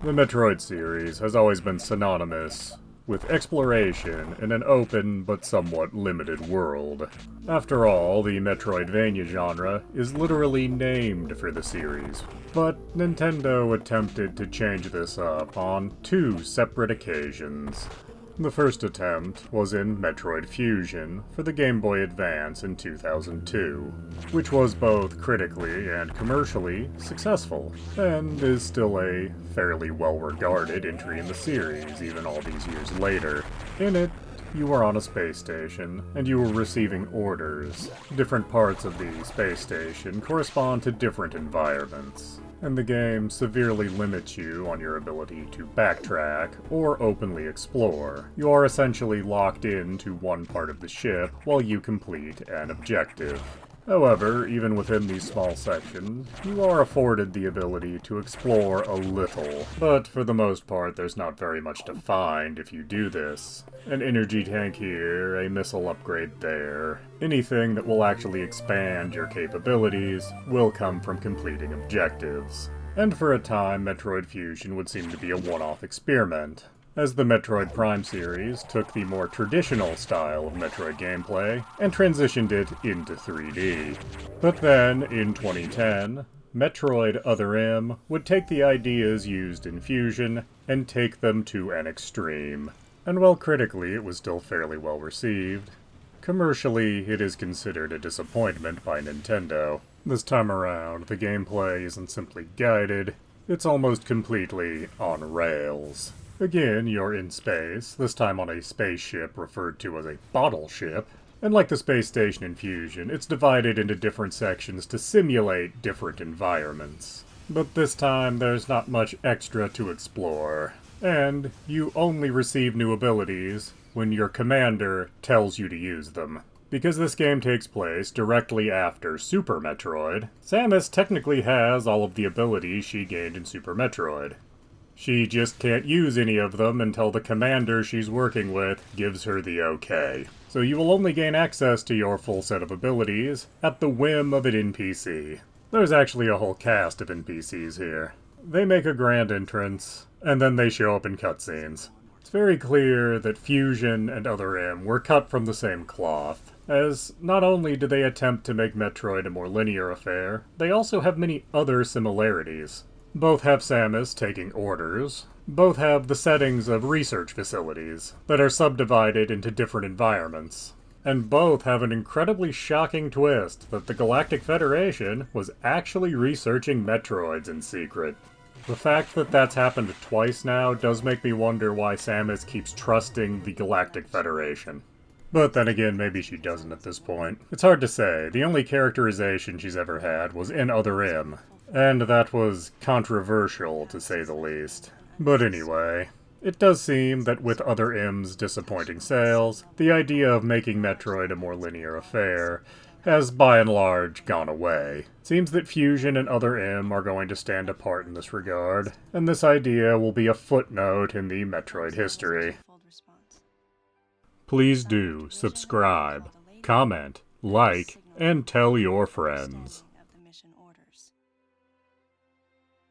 The Metroid series has always been synonymous with exploration in an open but somewhat limited world. After all, the Metroidvania genre is literally named for the series, but Nintendo attempted to change this up on two separate occasions. The first attempt was in Metroid Fusion for the Game Boy Advance in 2002, which was both critically and commercially successful, and is still a fairly well-regarded entry in the series even all these years later. In it, you were on a space station, and you were receiving orders. Different parts of the space station correspond to different environments, and the game severely limits you on your ability to backtrack or openly explore. You are essentially locked into one part of the ship while you complete an objective. However, even within these small sections, you are afforded the ability to explore a little, but for the most part there's not very much to find if you do this. An energy tank here, a missile upgrade there. Anything that will actually expand your capabilities will come from completing objectives. And for a time, Metroid Fusion would seem to be a one-off experiment, as the Metroid Prime series took the more traditional style of Metroid gameplay and transitioned it into 3D. But then, in 2010, Metroid Other M would take the ideas used in Fusion and take them to an extreme. And while critically it was still fairly well received, commercially it is considered a disappointment by Nintendo. This time around, the gameplay isn't simply guided, it's almost completely on rails. Again, you're in space, this time on a spaceship referred to as a bottle ship, and like the space station in Fusion, it's divided into different sections to simulate different environments. But this time, there's not much extra to explore, and you only receive new abilities when your commander tells you to use them. Because this game takes place directly after Super Metroid, Samus technically has all of the abilities she gained in Super Metroid. She just can't use any of them until the commander she's working with gives her the okay. So you will only gain access to your full set of abilities at the whim of an NPC. There's actually a whole cast of NPCs here. They make a grand entrance, and then they show up in cutscenes. It's very clear that Fusion and Other M were cut from the same cloth, as not only do they attempt to make Metroid a more linear affair, they also have many other similarities. Both have Samus taking orders. Both have the settings of research facilities that are subdivided into different environments. And both have an incredibly shocking twist that the Galactic Federation was actually researching Metroids in secret. The fact that that's happened twice now does make me wonder why Samus keeps trusting the Galactic Federation. But then again, maybe she doesn't at this point. It's hard to say. The only characterization she's ever had was in Other M, and that was controversial, to say the least. But anyway, it does seem that with Other M's disappointing sales, the idea of making Metroid a more linear affair has by and large gone away. It seems that Fusion and Other M are going to stand apart in this regard, and this idea will be a footnote in the Metroid history. Please do subscribe, comment, like, and tell your friends.